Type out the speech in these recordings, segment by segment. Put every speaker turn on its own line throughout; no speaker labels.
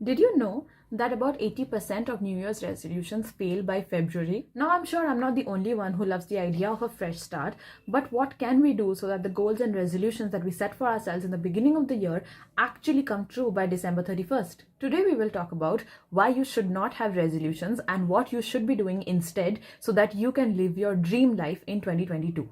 Did you know that about 80% of New Year's resolutions fail by February? Now, I'm sure I'm not the only one who loves the idea of a fresh start, but what can we do so that the goals and resolutions that we set for ourselves in the beginning of the year actually come true by December 31st? Today, we will talk about why you should not have resolutions and what you should be doing instead so that you can live your dream life in 2022.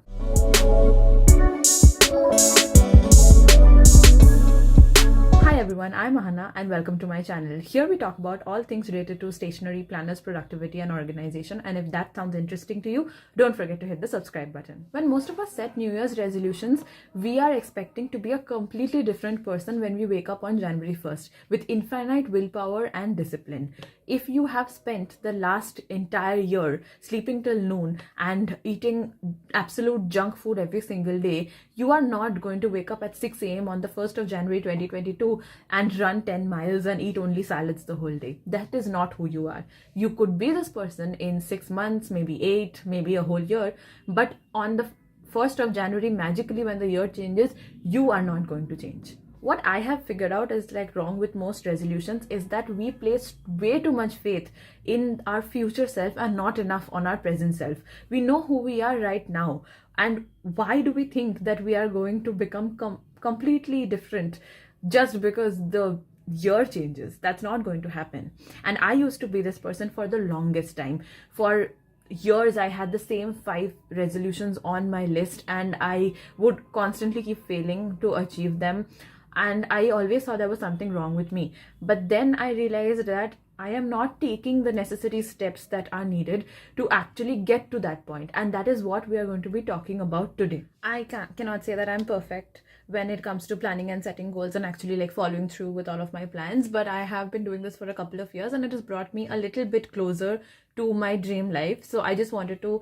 Hi everyone, I'm Ahana and welcome to my channel. Here we talk about all things related to stationery, planners, productivity and organization, and if that sounds interesting to you, don't forget to hit the subscribe button. When most of us set New Year's resolutions, we are expecting to be a completely different person when we wake up on January 1st with infinite willpower and discipline. If you have spent the last entire year sleeping till noon and eating absolute junk food every single day, you are not going to wake up at 6 a.m. on the 1st of January 2022 and run 10 miles and eat only salads the whole day. That is not who you are. You could be this person in 6 months, maybe 8, maybe a whole year, but on the 1st of January, magically when the year changes, you are not going to change. What I have figured out is wrong with most resolutions is that we place way too much faith in our future self and not enough on our present self. We know who we are right now, and why do we think that we are going to become completely different just because the year changes? That's not going to happen. And I used to be this person for the longest time. For years I had the same 5 resolutions on my list and I would constantly keep failing to achieve them, and I always thought there was something wrong with me. But then I realized that I am not taking the necessary steps that are needed to actually get to that point, and that is what we are going to be talking about today. I cannot say that I'm perfect when it comes to planning and setting goals and actually following through with all of my plans, but I have been doing this for a couple of years and it has brought me a little bit closer to my dream life. So I just wanted to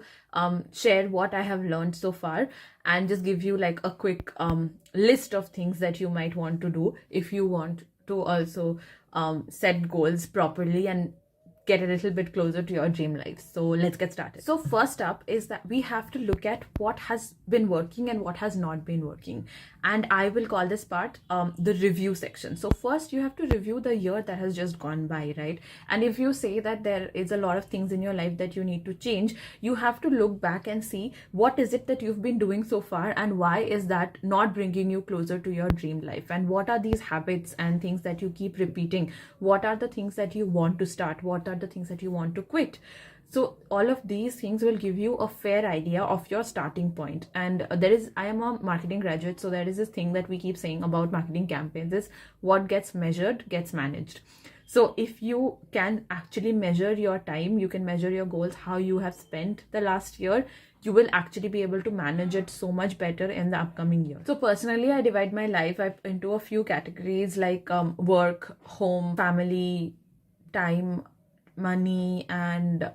share what I have learned so far and just give you a quick list of things that you might want to do if you want to also set goals properly and get a little bit closer to your dream life. So let's get started. So first up is that we have to look at what has been working and what has not been working, and I will call this part the review section. So first you have to review the year that has just gone by, right? And if you say that there is a lot of things in your life that you need to change, you have to look back and see what is it that you've been doing so far and why is that not bringing you closer to your dream life, and what are these habits and things that you keep repeating, what are the things that you want to start, what are the things that you want to quit. So all of these things will give you a fair idea of your starting point. And I am a marketing graduate, so there is this thing that we keep saying about marketing campaigns is what gets measured gets managed. So if you can actually measure your time, you can measure your goals, how you have spent the last year, you will actually be able to manage it so much better in the upcoming year. So personally, I divide my life into a few categories like work, home, family, time, money, and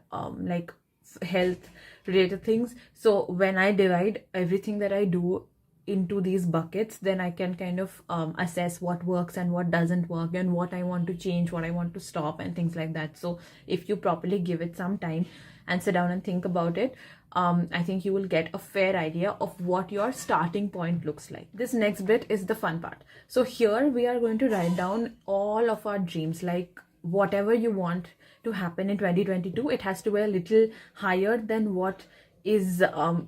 health related things. So when I divide everything that I do into these buckets, then I can kind of assess what works and what doesn't work and what I want to change, what I want to stop, and things like that. So if you properly give it some time and sit down and think about it, I think you will get a fair idea of what your starting point looks like. This next bit is the fun part. So here we are going to write down all of our dreams, like whatever you want to happen in 2022, it has to be a little higher than what is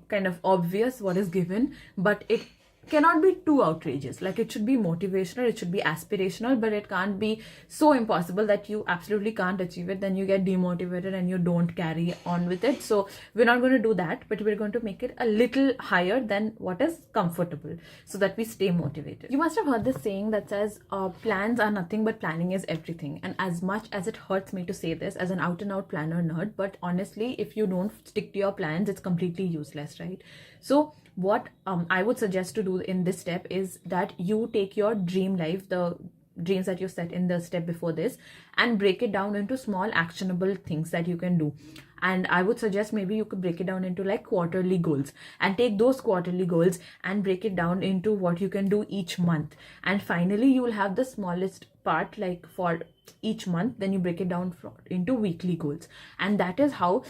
kind of obvious, what is given, but it cannot be too outrageous. It should be motivational, it should be aspirational, but it can't be so impossible that you absolutely can't achieve it, then you get demotivated and you don't carry on with it. So we're not going to do that, but we're going to make it a little higher than what is comfortable so that we stay motivated. You must have heard this saying that says plans are nothing but planning is everything. And as much as it hurts me to say this as an out and out planner nerd, but honestly, if you don't stick to your plans, it's completely useless, right? So what I would suggest to do in this step is that you take your dream life, the dreams that you set in the step before this, and break it down into small actionable things that you can do. And I would suggest maybe you could break it down into quarterly goals and take those quarterly goals and break it down into what you can do each month. And finally, you will have the smallest part for each month, then you break it down into weekly goals. And that is how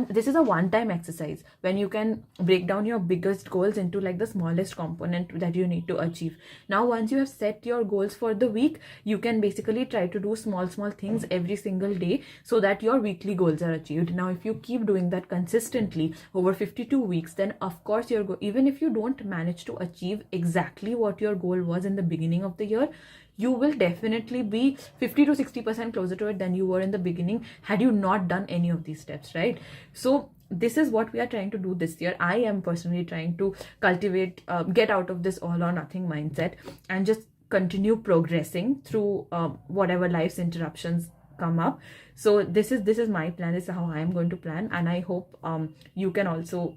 this is a one-time exercise when you can break down your biggest goals into like the smallest component that you need to achieve. Now once you have set your goals for the week, you can basically try to do small things every single day so that your weekly goals are achieved. Now if you keep doing that consistently over 52 weeks, then of course even if you don't manage to achieve exactly what your goal was in the beginning of the year, you will definitely be 50 to 60% closer to it than you were in the beginning had you not done any of these steps, right? So this is what we are trying to do this year. I am personally trying to cultivate, get out of this all or nothing mindset and just continue progressing through whatever life's interruptions come up. So this is my plan. This is how I am going to plan, and I hope you can also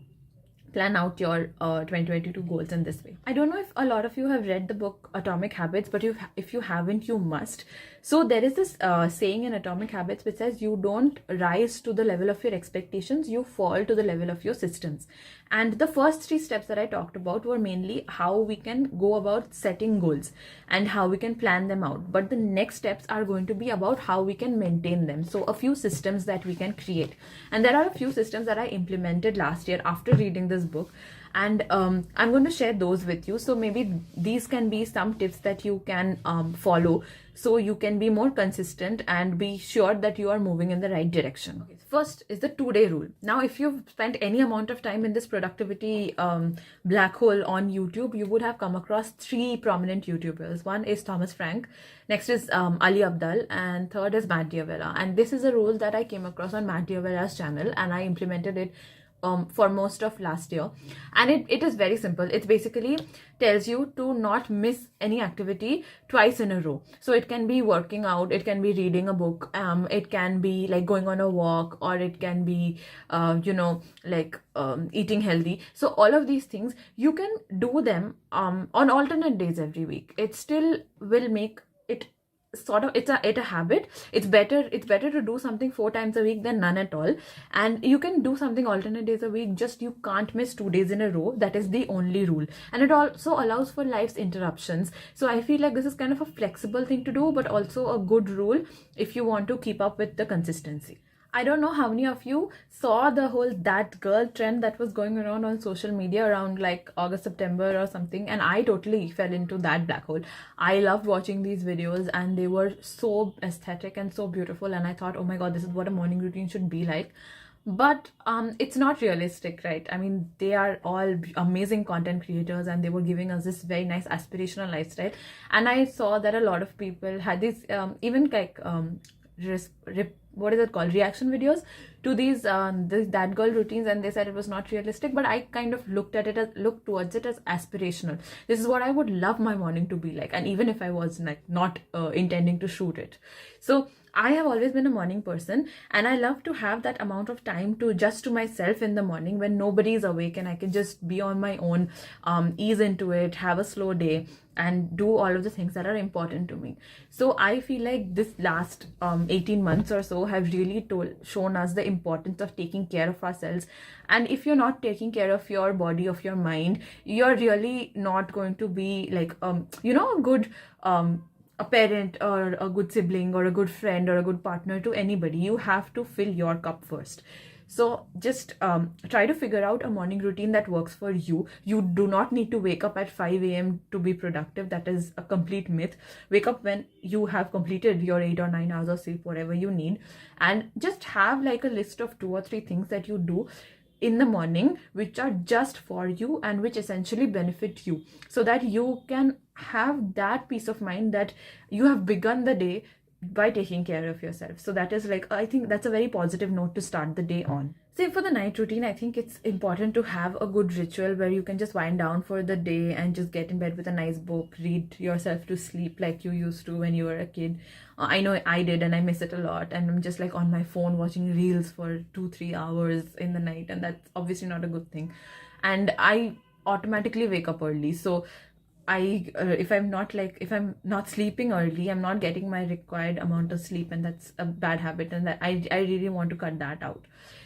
plan out your 2022 goals in this way. I don't know if a lot of you have read the book Atomic Habits, but if you haven't, you must. So there is this saying in Atomic Habits which says you don't rise to the level of your expectations, you fall to the level of your systems. And the first 3 steps that I talked about were mainly how we can go about setting goals and how we can plan them out. But the next steps are going to be about how we can maintain them. So a few systems that we can create. And there are a few systems that I implemented last year after reading this book. And I'm going to share those with you. So maybe these can be some tips that you can follow so you can be more consistent and be sure that you are moving in the right direction. Okay. First is the 2-day rule. Now, if you've spent any amount of time in this productivity black hole on YouTube, you would have come across 3 prominent YouTubers. One is Thomas Frank, next is Ali Abdaal, and third is Matt D'Avella. And this is a rule that I came across on Matt D'Avella's channel, and I implemented it for most of last year. And it is very simple. It basically tells you to not miss any activity twice in a row. So it can be working out, it can be reading a book, it can be like going on a walk, or it can be eating healthy. So all of these things you can do them on alternate days every week. It still will make it sort of it's a habit. It's better to do something 4 times a week than none at all. And you can do something alternate days a week, just you can't miss 2 days in a row. That is the only rule. And it also allows for life's interruptions. So I feel like this is kind of a flexible thing to do, but also a good rule if you want to keep up with the consistency. I don't know how many of you saw the whole that girl trend that was going around on social media around like August, September or something, and I totally fell into that black hole. I loved watching these videos and they were so aesthetic and so beautiful, and I thought, oh my god, this is what a morning routine should be like. But it's not realistic, right? I mean, they are all amazing content creators and they were giving us this very nice aspirational lifestyle, and I saw that a lot of people had these even like what is it called, reaction videos to these that girl routines, and they said it was not realistic. But I kind of looked towards it as aspirational. This is what I would love my morning to be like, and even if I was like not intending to shoot it. So I have always been a morning person, and I love to have that amount of time to just to myself in the morning when nobody is awake and I can just be on my own, ease into it, have a slow day, and do all of the things that are important to me. So I feel like this last 18 months or so have really shown us the importance of taking care of ourselves. And if you're not taking care of your body, of your mind, you're really not going to be like a good a parent or a good sibling or a good friend or a good partner to anybody. You have to fill your cup first. So just try to figure out a morning routine that works for you. You do not need to wake up at 5 a.m. to be productive. That is a complete myth. Wake up when you have completed your 8 or 9 hours of sleep, whatever you need, and just have like a list of 2 or 3 things that you do in the morning which are just for you and which essentially benefit you, so that you can have that peace of mind that you have begun the day by taking care of yourself. So that is like, I think that's a very positive note to start the day on. Same for the night routine. I think it's important to have a good ritual where you can just wind down for the day and just get in bed with a nice book, read yourself to sleep like you used to when you were a kid. I know I did, and I miss it a lot, and I'm just like on my phone watching reels for 2-3 hours in the night, and that's obviously not a good thing. And I automatically wake up early, so if I'm not sleeping early, I'm not getting my required amount of sleep, and that's a bad habit, and that I really want to cut that out.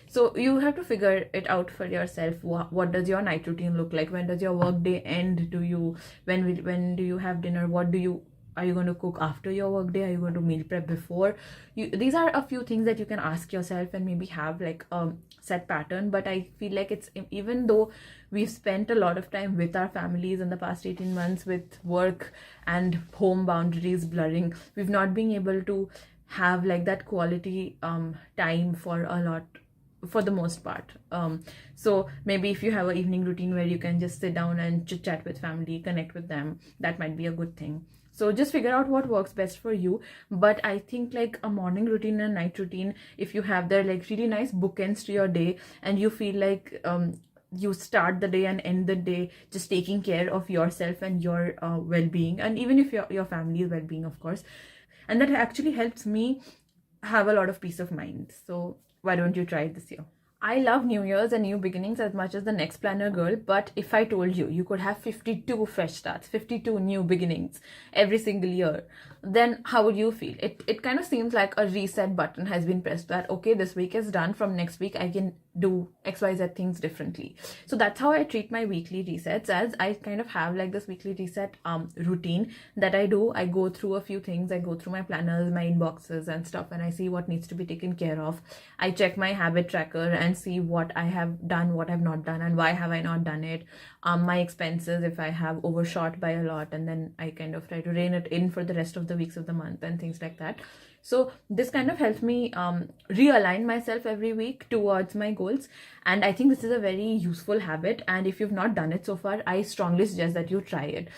So you have to figure it out for yourself. What does your night routine look like? When does your work day end? When do you have dinner? What do you are you going to cook after your work day? Are you going to meal prep before? These are a few things that you can ask yourself and maybe have like a set pattern. But I feel like it's, even though we've spent a lot of time with our families in the past 18 months with work and home boundaries blurring, we've not been able to have like that quality time for a lot, for the most part. So maybe if you have an evening routine where you can just sit down and chit chat with family, connect with them, that might be a good thing. So just figure out what works best for you. But I think like a morning routine and a night routine, if you have their like really nice bookends to your day, and you feel like you start the day and end the day just taking care of yourself and your well-being, and even if your family's well-being, of course, and that actually helps me have a lot of peace of mind. So why don't you try it this year? I love New Year's and new beginnings as much as the next planner girl, but if I told you you could have 52 fresh starts, 52 new beginnings every single year, then how would you feel? It kind of seems like a reset button has been pressed, that okay, this week is done, from next week I can do XYZ things differently. So that's how I treat my weekly resets, as I kind of have like this weekly reset routine that I do. I go through a few things, I go through my planners, my inboxes and stuff, and I see what needs to be taken care of. I check my habit tracker and see what I have done, what I've not done, and why have I not done it. My expenses, if I have overshot by a lot, and then I kind of try to rein it in for the rest of the weeks of the month and things like that. So this kind of helps me realign myself every week towards my goals, and I think this is a very useful habit. And if you've not done it so far, I strongly suggest that you try it.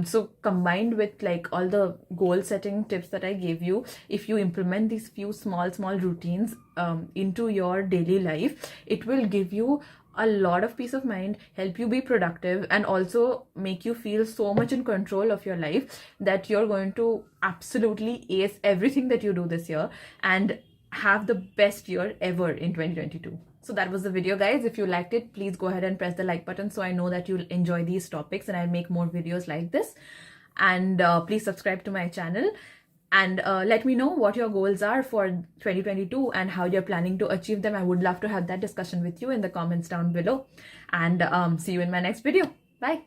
So combined with like all the goal setting tips that I gave you, if you implement these few small routines into your daily life, it will give you a lot of peace of mind, help you be productive, and also make you feel so much in control of your life that you're going to absolutely ace everything that you do this year and have the best year ever in 2022. So that was the video, guys. If you liked it, please go ahead and press the like button so I know that you'll enjoy these topics and I'll make more videos like this. And please subscribe to my channel. And let me know what your goals are for 2022 and how you're planning to achieve them. I would love to have that discussion with you in the comments down below. And see you in my next video. Bye.